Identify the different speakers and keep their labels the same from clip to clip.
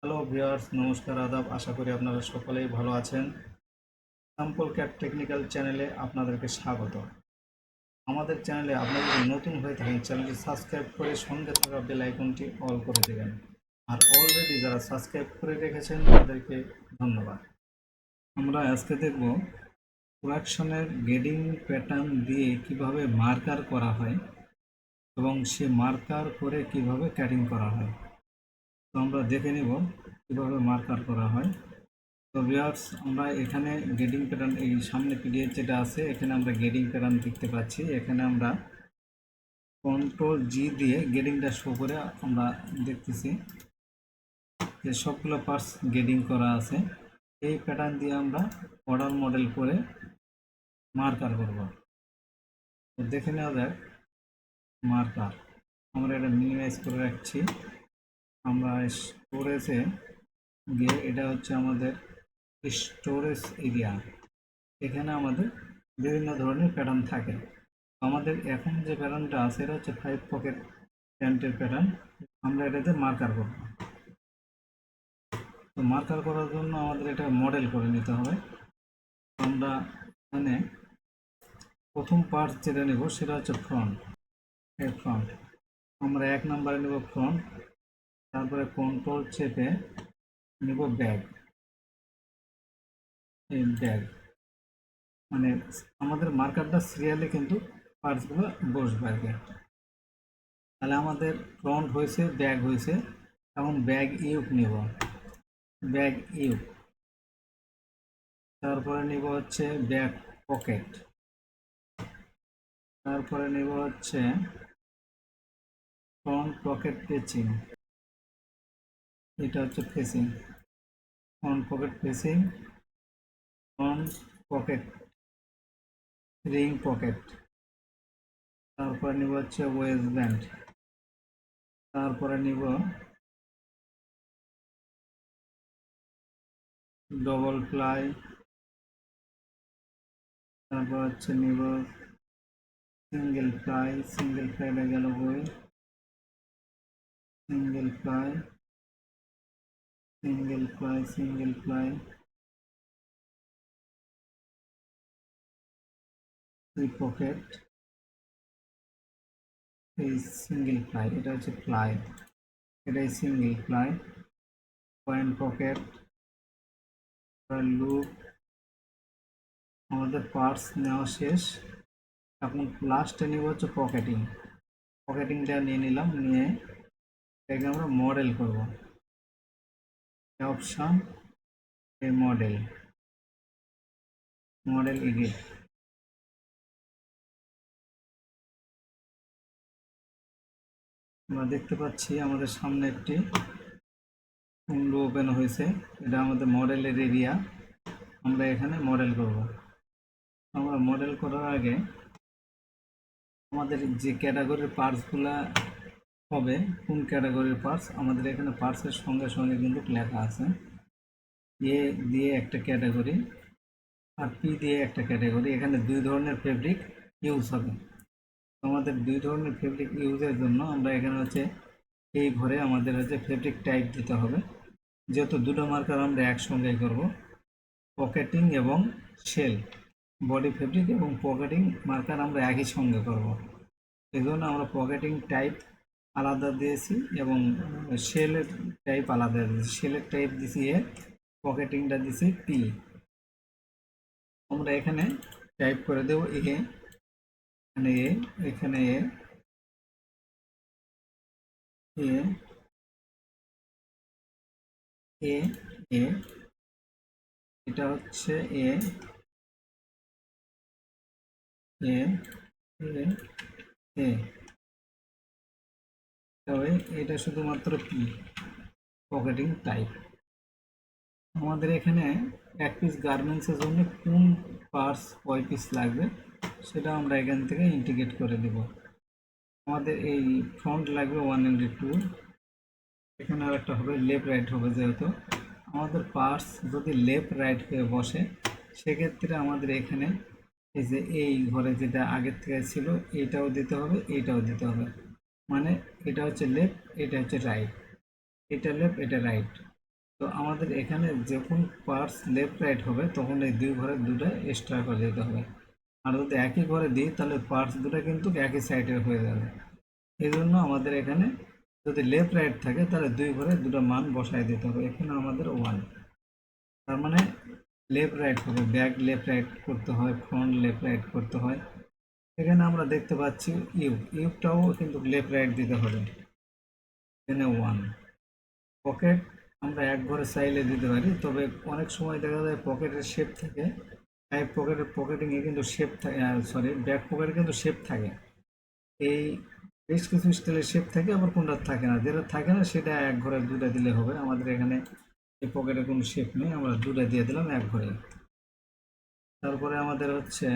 Speaker 1: Hello viewers, নমস্কার, আদাব। আশা করি আপনারা সকলেই ভালো আছেন। স্যাম্পল ক্যাড টেকনিক্যাল চ্যানেলে আপনাদেরকে স্বাগত। আমাদের চ্যানেলে আপনারা যদি নতুন হয়ে থাকেন, চ্যানেলটি সাবস্ক্রাইব করে সঙ্গে থাকা বেল আইকনটি অল করে দেবেন। আর অলরেডি যারা সাবস্ক্রাইব করে রেখেছেন তাদেরকে ধন্যবাদ। আমরা আজকে দেখব প্রোডাকশনের গ্রেডিং প্যাটার্ন দিয়ে কিভাবে মার্কার করা হয় এবং সে মার্কার করে কিভাবে কাটিং করা হয়। তো আমরা দেখে নেব কিভাবে মার্কার করা হয়। তো ভিউয়ার্স, আমরা এখানে গ্রেডিং প্যাটার্ন, এই সামনে পিডিএফ যেটা আছে এখানে আমরা গ্রেডিং প্যাটার্ন দেখতে পাচ্ছি। এখানে আমরা কন্ট্রোল জি দিয়ে গ্রেডিংটা শো করে আমরা দেখতেছি যে সবগুলো পার্টস গ্রেডিং করা আছে। এই প্যাটার্ন দিয়ে আমরা অর্ডার মডেল করে মার্কার করব। তো দেখে নেওয়া যাক মার্কার। আমরা এটা মিনিমাইজ করে রাখছি। আমরা স্টোরেজে গিয়ে, এটা হচ্ছে আমাদের স্টোরেজ এরিয়া। এখানে আমাদের বিভিন্ন ধরনের প্যাটার্ন থাকে। আমাদের এখন যে প্যাটার্নটা আছে এটা হচ্ছে 5 পকেট প্যান্টের প্যাটার্ন। আমরা এটাতে মার্কার করব। তো মার্কার করার জন্য আমাদের এটা মডেল করে নিতে হবে। আমরা এখানে প্রথম পার্ট যেটা নেব সেটা হচ্ছে ফ্রন্ট। এই ফ্রন্ট আমরা 1 নম্বরে নেব ফ্রন্ট, তারপরে কন্ট্রোল চেপে নেব ব্যাক। এই ব্যাক মানে আমাদের মার্কারটা সিরিয়ালে কিন্তু পার্টসগুলো বসবে আর কি। তাহলে আমাদের ফ্রন্ট হয়েছে, ব্যাক হয়েছে। এখন ব্যাক ইউক নেব, ব্যাক ইউক। তারপরে নিব হচ্ছে ব্যাক পকেট। তারপরে নিব হচ্ছে ফ্রন্ট পকেট পেচিং। এটা হচ্ছে facing, front pocket facing, front pocket ring pocket. তারপরে নিব হচ্ছে ওয়েস্ট ব্যান্ড। তারপরে নিব ডবল প্লাই। তারপর হচ্ছে নিব সিঙ্গেল প্লাই। সিঙ্গেল প্লাইটা গেল বই, single ply, single ply, single ply, এই পকেট, এই সিঙ্গেল প্লাই। এটা হচ্ছে প্লাই, এটাই single ply. Point pocket, loop. আমাদের পার্টস নেওয়া শেষ। এখন লাস্টে নিব হচ্ছে পকেটিং। পকেটিংটা নিয়ে নিলাম, নিয়ে এটাকে আমরা মডেল করব। অপশন, এই মডেল, মডেল এডিট। আমরা দেখতে পাচ্ছি আমাদের সামনে একটি উইন্ডো ওপেন হয়েছে। এটা আমাদের মডেলের এরিয়া। আমরা এখানে মডেল করব। আমরা মডেল করার আগে আমাদের যে ক্যাটাগরির পার্টসগুলা হবে, কোন ক্যাটাগরির পার্টস, আমাদের এখানে পার্টসের সঙ্গে সঙ্গে কিন্তু লেখা আছে। এ দিয়ে একটা ক্যাটাগরি আর পি দিয়ে একটা ক্যাটাগরি। এখানে 2 ধরনের ফেব্রিক ইউজ হবে। আমাদের 2 ধরনের ফেব্রিক ইউজের জন্য আমরা এখানে হচ্ছে এই ঘরে আমাদের হচ্ছে ফেব্রিক টাইপ দিতে হবে। যেহেতু দুটো মার্কার আমরা একসঙ্গে করব, পকেটিং এবং শেল, বডি ফেব্রিক এবং পকেটিং মার্কার আমরা একই সঙ্গে করব। এই জন্য আমরা পকেটিং টাইপ আলাদা দিয়েছি এবং শেলের টাইপ আলাদা দিয়েছি। শেলের টাইপ দিছি এ, পকেটিংটা দিছি পি। আমরা এখানে টাইপ করে দেব এ, এখানে এ, এখানে এ, এ, এ, এ, এটা হচ্ছে এ, এ, এ, এ। তবে এটা শুধুমাত্র পি, পকেটিং টাইপ। আমাদের এখানে এক পিস গার্মেন্টসের জন্য কোন পার্টস কয় পিস লাগবে সেটা আমরা এখান থেকে ইন্ডিকেট করে দেব। আমাদের এই ফ্রন্ট লাগবে 102। এখানে আর একটা হবে লেফট রাইট হবে। যেহেতু আমাদের পার্টস যদি লেফট রাইট হয়ে বসে, সেক্ষেত্রে আমাদের এখানে এই যে এই ঘরে যেটা আগের থেকে ছিল এইটাও দিতে হবে, এইটাও দিতে হবে। মানে এটা হচ্ছে লেফট, এটা হচ্ছে রাইট, এটা লেফট, এটা রাইট। তো আমাদের এখানে যখন পার্টস লেফট রাইট হবে তখন এই দুই ঘরের দুটো এক্সট্রা করে দিতে হবে। আর যদি একই ঘরে দিই তাহলে পার্টস দুটো কিন্তু একই সাইডের হয়ে যাবে। এই জন্য আমাদের এখানে যদি লেফট রাইট থাকে তাহলে দুই ঘরে দুটো মান বসায় দিতে হবে। এখানে আমাদের 1, তার মানে লেফট রাইট হবে, ব্যাক লেফট রাইট করতে হয়, ফ্রন্ট লেফট রাইট করতে হয়। এখানে আমরা দেখতে পাচ্ছি ইউটাও কিন্তু লেফট রাইট দিতে হবে। এখানে 1 পকেট আমরা এক ঘরে চাইলে দিতে পারি, তবে অনেক সময় দেখা যায় পকেটের শেপ থাকে, তাই পকেটিংয়ে কিন্তু শেপ থাকে, সরি ব্যাক পকেটে কিন্তু শেপ থাকে। এই বেশ কিছু স্টাইলের শেপ থাকে, আবার কোনটা থাকে না, যেটা থাকে না সেটা এক ঘরে দুটা দিলে হবে। আমাদের এখানে এই পকেটে কোনো শেপ নেই, আমরা দুটা দিয়ে দিলাম এক ঘরে। তারপরে আমাদের হচ্ছে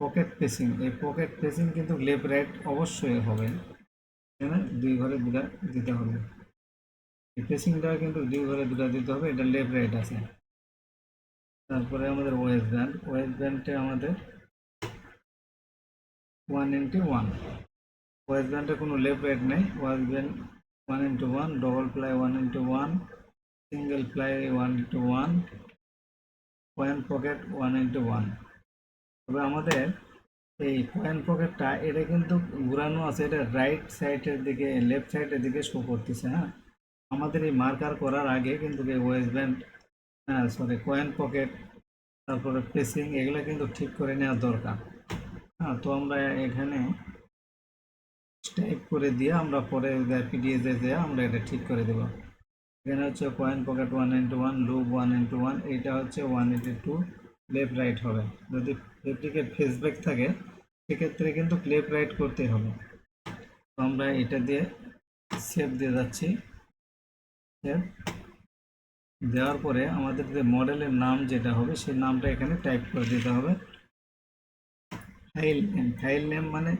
Speaker 1: পকেট পেসিং। এই পকেট পেসিং কিন্তু লেফট রাইট অবশ্যই হবে, এখানে দুই ঘরে দুটা দিতে হবে। এই পেসিংটা কিন্তু দুই ঘরে দুটা দিতে হবে, এটা লেফট রাইট আছে। তারপরে আমাদের ওয়েস্ট ব্যান্ডে আমাদের 1:1, ওয়েস্ট ব্যান্ডে কোনো লেফট রাইট নেই। Waist band 1:1, double ply 1:1, single ply 1:1, point pocket 1:1। তবে আমাদের এই পয়েন্ট পকেটটা এটা কিন্তু ঘুরানো আছে, এটা রাইট সাইডের দিকে, লেফট সাইডের দিকে শো করতেছে। হ্যাঁ, আমাদের এই মার্কার করার আগে কিন্তু এই waist band, sorry point pocket, তারপরে পেসিং, এগুলো কিন্তু ঠিক করে নেওয়া দরকার। হ্যাঁ, তো আমরা এখানে টাইপ করে দিয়ে আমরা পরে পিডিএফে দিয়ে আমরা এটা ঠিক করে দেবো। এখানে হচ্ছে পয়েন্ট পকেট 1:1, লুপ 1:1, এইটা হচ্ছে 1:2 লেফট রাইট হবে। যদি ফেব্রিকের ফেসব্যাক থাকে সেক্ষেত্রে কিন্তু লেফট রাইট করতে হবে। তো আমরা এটা দিয়ে সেভ দিয়ে যাচ্ছি। সেভ দেওয়ার পরে আমাদের যে মডেলের নাম যেটা হবে সেই নামটা এখানে টাইপ করে দিতে হবে। ফাইল নেম মানে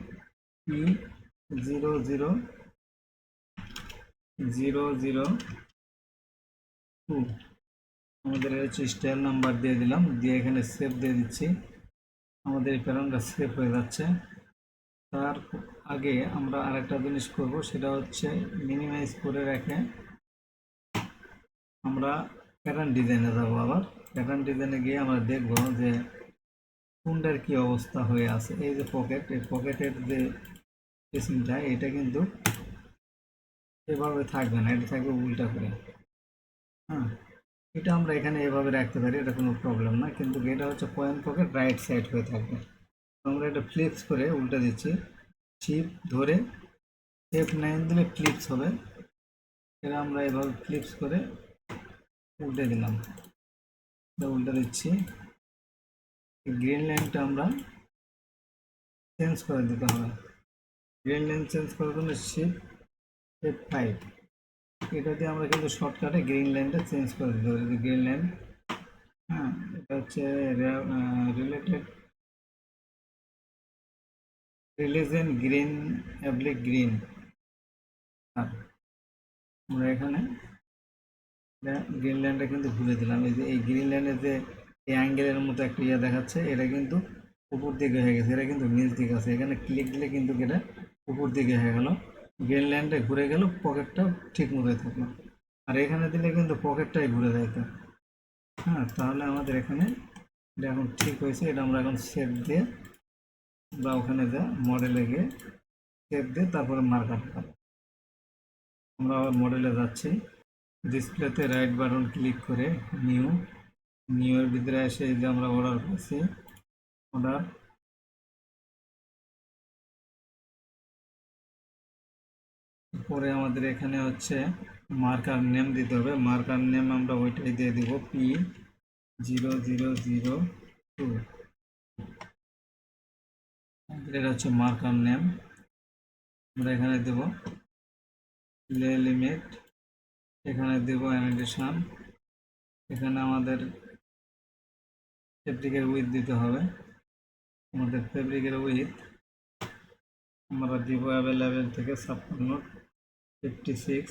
Speaker 1: P00002, আমাদের হচ্ছে স্টাইল নাম্বার দিয়ে দিলাম, দিয়ে এখানে সেভ দিয়ে দিচ্ছি। আমাদের এই প্যাটার্নটা সেভ হয়ে যাচ্ছে। তার আগে আমরা আরেকটা জিনিস করব, সেটা হচ্ছে মিনিমাইজ করে রেখে আমরা প্যাটার্ন ডিজাইনে যাবো। আবার প্যাটার্ন ডিজাইনে গিয়ে আমরা দেখব যে কোনটার কি অবস্থা হয়ে আছে। এই যে পকেট, এই পকেটের যে পেসিংটা এটা কিন্তু এভাবে থাকবে না, এটা থাকবে উল্টা করে। হ্যাঁ, এটা আমরা এখানে এভাবে রাখতে পারি, এটা কোনো প্রবলেম না, কিন্তু এটা হচ্ছে পয়েন্ট পকেট রাইট সাইড হয়ে থাকবে। আমরা এটা ফ্লিপস করে উল্টে দিচ্ছি, শিফট ধরে F9 দিলে ফ্লিপস হবে। এটা আমরা এভাবে ফ্লিপস করে উল্টে দিলাম, উল্টে দিচ্ছি। গ্রিন লাইনটা আমরা চেঞ্জ করে দিতে হবে। গ্রিন লাইন চেঞ্জ করার জন্য শিফট F5, এটা দিয়ে আমরা কিন্তু শর্টকাটে গ্রিন লাইনটা চেঞ্জ করে দিতে হবে। গ্রিন লাইন, হ্যাঁ, এটা হচ্ছে রিলিজন গ্রিন অ্যাপ্লিক গ্রিন। আমরা এখানে গ্রিন লাইনটা কিন্তু ভুলে দিলাম। এই যে এই গ্রিন লাইনের যে এই অ্যাঙ্গেলের মতো একটা ইয়ে দেখাচ্ছে, এটা কিন্তু উপর দিকে হয়ে গেছে, এটা কিন্তু নিচ দিকে আছে। এখানে ক্লিক দিলে কিন্তু এটা উপর দিকে হয়ে গেল, গ্রিন লাইনটা ঘুরে গেল, পকেটটা ঠিক মতো থাকলো। আর এখানে দিলে কিন্তু পকেটটাই ঘুরে যেত। হ্যাঁ, তাহলে আমাদের এখানে এটা এখন ঠিক হয়েছে। এটা আমরা এখন সেভ দিয়ে বা ওখানে যা মডেলে গিয়ে সেভ দিয়ে তারপরে মার্কার করব। আমরা আবার মডেলে যাচ্ছি, ডিসপ্লেতে রাইট বাটন ক্লিক করে নিউ এর ভিতরে এসে যে আমরা অর্ডার করছি, অর্ডার পরে আমাদের এখানে হচ্ছে মার্কার নেম দিতে হবে। মার্কার নেম আমরা ওইটাই দিয়ে দিব, P0002। এটা হচ্ছে মার্কার নেম। আমরা এখানে দেব লিমিট, এখানে দেব অ্যানিটেশন, এখানে আমাদের ফেব্রিকের উইথ দিতে হবে। আমাদের ফেব্রিকের উইথ আমরা দিব অ্যাভেলেবেল থেকে 56।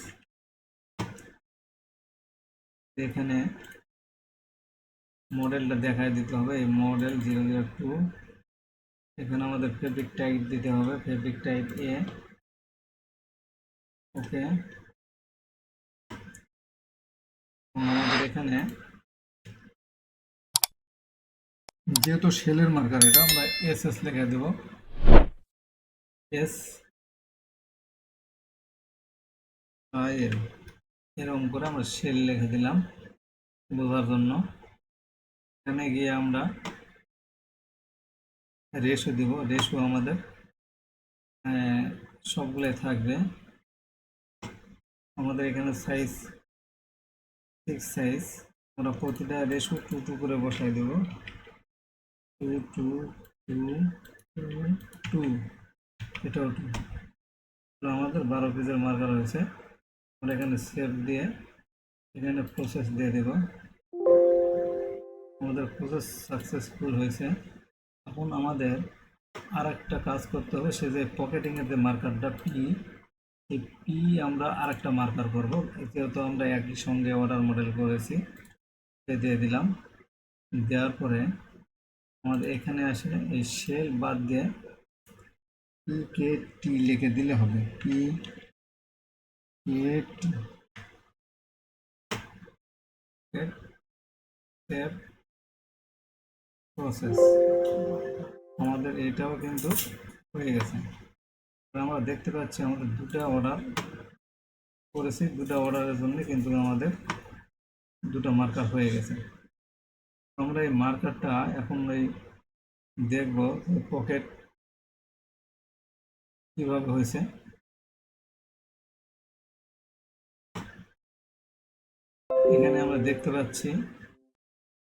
Speaker 1: এখানে মডেলটা দেখায় দিতে হবে, এই মডেল 002। এখানে আমাদের ফেব্রিক টাইপ দিতে হবে, ফেব্রিক টাইপ এ। ওকে। আমাদের এখানে যেহেতু শেলের মার্কার, এটা আমরা এস এস লিখে দেব, এস আই এল, এরকম করে আমরা শেল লিখে দিলাম বোঝার জন্য। এখানে গিয়ে আমরা রেশো দিব, রেশো আমাদের সবগুলোই থাকবে। আমাদের এখানে সাইজ 6 সাইজ, আমরা প্রতিটা রেশো 2 করে বসাই দেব, 2 2 2 2 2, এটাও 2। আমাদের 12 পিসের মার্কার হয়েছে। আমরা এখানে সেভ দিয়ে এখানে প্রসেস দিয়ে দেব। আমাদের প্রসেস সাকসেসফুল হয়েছে। এখন আমাদের আর একটা কাজ করতে হবে, সে যে পকেটিংয়ের যে মার্কারটা পি, এই পি আমরা আর একটা মার্কার করবো, যেহেতু আমরা একই সঙ্গে অর্ডার মডেল করেছি। দিয়ে দিলাম, দেওয়ার পরে আমাদের এখানে আসে এই শেল বাদ দিয়ে পি কে টি লিখে দিলে হবে, পি কে টি, প্রসেস। আমাদের এটাও কিন্তু হয়ে গেছে। আমরা দেখতে পাচ্ছি আমাদের দুটা অর্ডার করেছি, দুটা অর্ডারের জন্য কিন্তু আমাদের দুটো মার্কার হয়ে গেছে। আমরা এই মার্কারটা এখন এই দেখব পকেট কিভাবে হয়েছে। এখানে আমরা দেখতে পাচ্ছি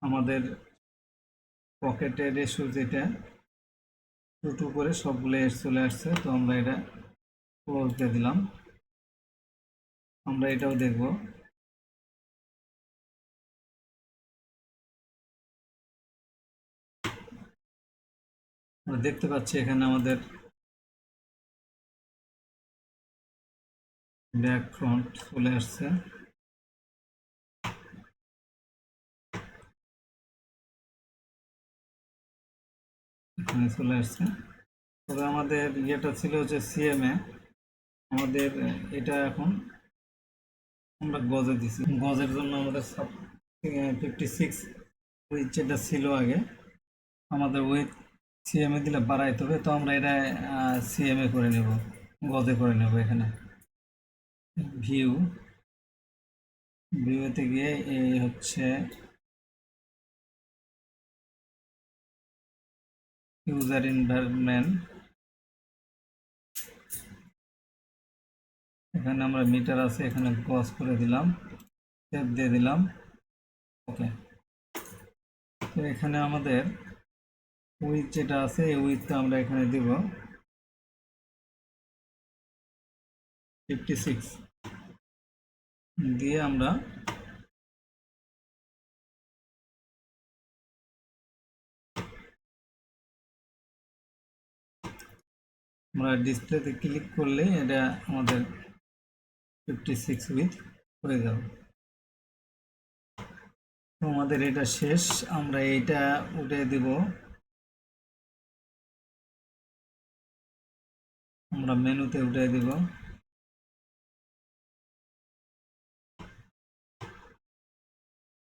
Speaker 1: আমাদের পকেটের রেশিও যেটা 2 করে সবগুলো চলে আসছে। তো আমরা এটা ক্লোজ দিয়ে দিলাম। আমরা এটাও দেখব। আমরা দেখতে পাচ্ছি এখানে আমাদের ব্যাক ফ্রন্ট চলে আসছে। এখানে চলে আসছে। তবে আমাদের ইয়েটা ছিল হচ্ছে সিএমএ, আমাদের এটা এখন আমরা গজে দিছি। গজের জন্য আমাদের 56 উইথ যেটা ছিল আগে, আমাদের উইথ সিএমএ দিলে বাড়াইতে হবে। তো আমরা এটা সিএমএ করে নেব, গজে করে নেব। এখানে ভিউ, ভিউতে গিয়ে এই হচ্ছে ইউজার এনভায়রনমেন্ট, এখানে আমরা মিটার আছে, এখানে গজ করে দিলাম, সেভ দিয়ে দিলাম। ওকে। তো এখানে আমাদের উইথ যেটা আছে, এই উইথটা আমরা এখানে দিব 56 দিয়ে আমরা ডিসপ্লেতে ক্লিক করলে এটা আমাদের 56 উইথ হয়ে যাবে। তো আমাদের এটা শেষ। আমরা এইটা উঠে দিব, আমরা মেনুতে উঠে দিব।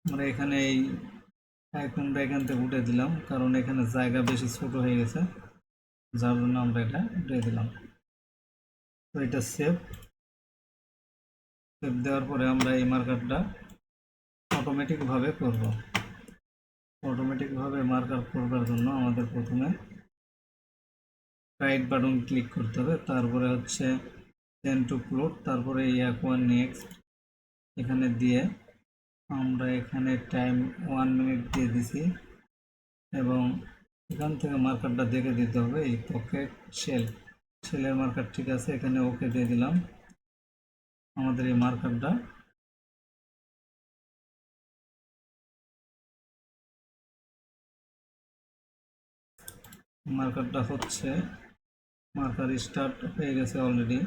Speaker 1: আমরা এখানে এই আইকনটা এখান থেকে উঠে দিলাম, কারণ এখানে জায়গা বেশি ছোট হয়ে গেছে, যার জন্য আমরা এটা উঠে দিলাম। তো এটা সেভ দেওয়ার পরে আমরা এই মার্কারটা অটোমেটিকভাবে করব। অটোমেটিকভাবে মার্কার করবার জন্য আমাদের প্রথমে রাইট বাটন ক্লিক করতে হবে, তারপরে হচ্ছে সেন্ড টু প্লট, তারপরে অ্যাকুয়ার নেক্সট এখানে দিয়ে আমরা এখানে টাইম 1 মিনিট দিয়ে দিছি, এবং এখান থেকে মার্কারটা দেখে দিতে হবে এই পকেট শেলের মার্কার ঠিক আছে, এখানে ওকে দিয়ে দিলাম। আমাদের এই মার্কারটা হচ্ছে, মার্কার স্টার্ট হয়ে গেছে অলরেডি।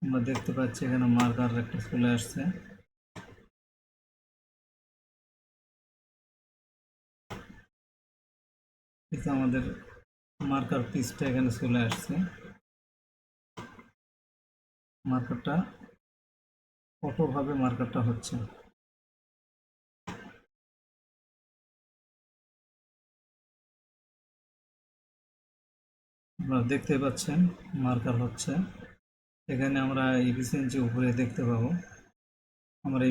Speaker 1: আমরা দেখতে পাচ্ছি এখানে মার্কার একটা চলে আসছে। আমাদের মার্কার পিসটা এখানে চলে আসছে। মার্কারটা কতভাবে মার্কারটা হচ্ছে। আপনারা দেখতে পাচ্ছেন মার্কার হচ্ছে। এখানে আমরা এফিসিয়েন্সি উপরে দেখতে পাবো। আমরা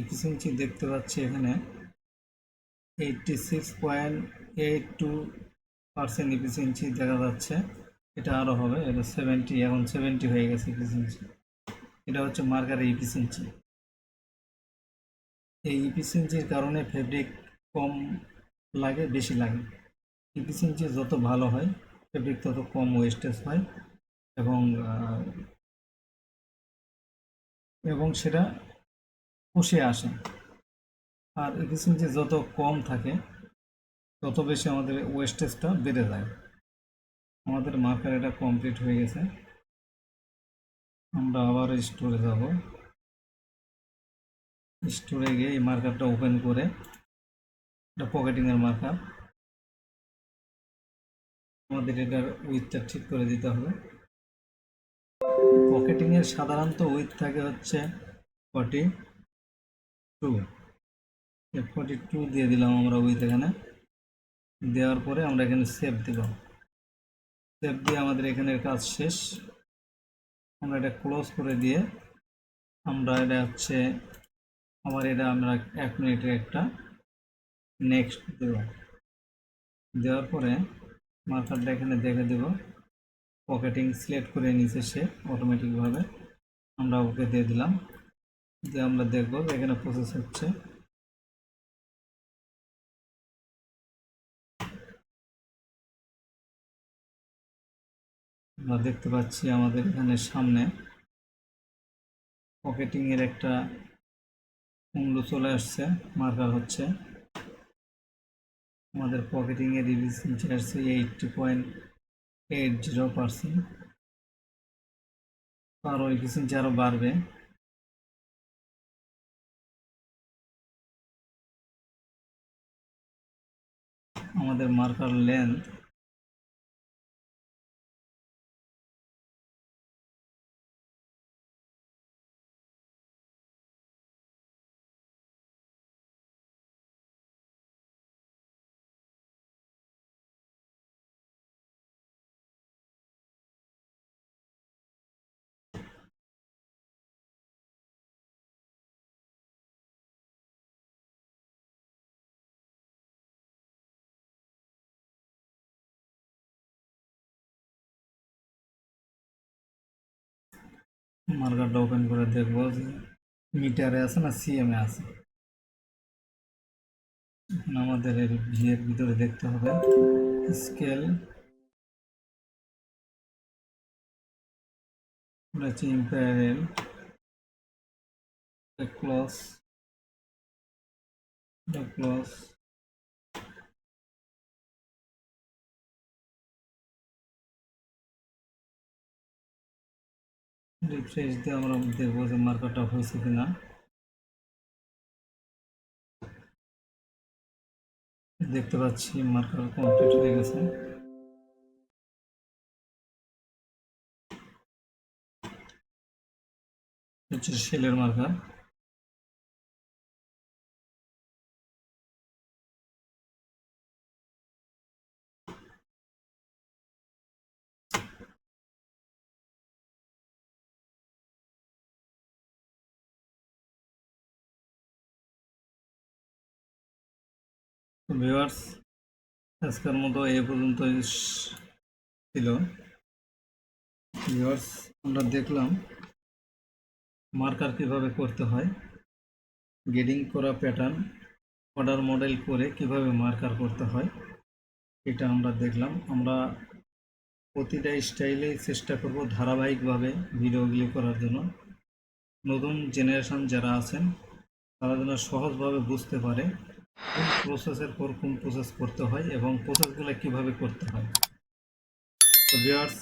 Speaker 1: এফিসিয়েন্সি দেখতে পাচ্ছি এখানে 86.82% এফিসিয়েন্সি দেখা যাচ্ছে। এটা আরও হবে, এটা 70, এখন 70 হয়ে গেছে এফিসিয়েন্সি। এটা হচ্ছে মার্কারের এফিসিয়েন্সি। এই এফিসিয়েন্সির কারণে ফেব্রিক কম লাগে, বেশি লাগে। এফিসিয়েন্সি যত ভালো হয় ফেব্রিক তত কম ওয়েস্টেজ হয় এবং সেটা পুষে আসে। আর এফিসিয়েন্সি যত কম থাকে তত বেশি আমাদের ওয়েস্টেজটা বেড়ে যায়। আমাদের মার্কার এটা কমপ্লিট হয়ে গেছে। আমরা আবার স্টোরে যাব। স্টোরে গিয়ে এই মার্কারটা ওপেন করে, এটা পকেটিংয়ের মার্কার, আমাদের এটার উইথটা ঠিক করে দিতে হবে। পকেটিংয়ের সাধারণত উইথ থাকে হচ্ছে 42। 42 দিয়ে দিলাম আমরা উইথ। এখানে দেওয়ার পরে আমরা এখানে সেভ দিব। সেভ দিয়ে আমাদের এখানের কাজ শেষ। আমরা এটা ক্লোজ করে দিয়ে আমরা এটা হচ্ছে এটা আমরা 1 মিনিটের একটা নেক্সট দেব। দেওয়ার পরে মার্কারটা এখানে দেখে দেব। পকেটিং সিলেক্ট করে নিচে সে অটোমেটিকভাবে, আমরা ওকে দিয়ে দিলাম। দিয়ে আমরা দেখব এখানে প্রসেস হচ্ছে। আমরা দেখতে পাচ্ছি আমাদের এখানে সামনে পকেটিংয়ের একটা কুমড়ো চলে আসছে, মার্কার হচ্ছে। আমাদের পকেটিংয়ের এফিসিয়েন্সি আসছে 80.80%। আরও এফিসিয়েন্সি আরও বাড়বে। আমাদের মার্কার লেন্থ মার্কারটা ওপেন করে দেখব যে মিটারে আছে না সিএমে আছে। এখন আমাদের এর ভিএর ভিতরে দেখতে হবে স্কেল, হচ্ছে ইম্পেরিয়াল ক্লস ক্লস রিফ্রেশ দিয়ে আমরা দেখবো যে মার্কারটা হয়েছে কিনা। দেখতে পাচ্ছি মার্কার কমপ্লিট হয়ে গেছে। হচ্ছে শেলের মার্কার। তো ভিউয়ার্স, আজকের মতো এ পর্যন্ত ছিল। ভিউয়ার্স, আমরা দেখলাম মার্কার কিভাবে করতে হয়, গ্রেডিং করা প্যাটার্ন অর্ডার মডেল করে কিভাবে মার্কার করতে হয়, এটা আমরা দেখলাম। আমরা প্রতিটা স্টাইলেই চেষ্টা করব ধারাবাহিকভাবে ভিডিওগুলি করার জন্য। নতুন জেনারেশন যারা আছেন তারা যেন সহজভাবে বুঝতে পারে কোন প্রসেসের পর কোন প্রসেস করতে হয় এবং প্রসেসগুলো কিভাবে করতে হয়। তো ভিউয়ার্স,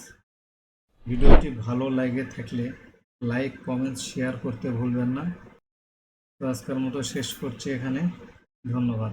Speaker 1: ভিডিওটি ভালো লাগে থাকলে লাইক, কমেন্ট, শেয়ার করতে ভুলবেন না। তো আজকের মতো শেষ করছি এখানে। ধন্যবাদ।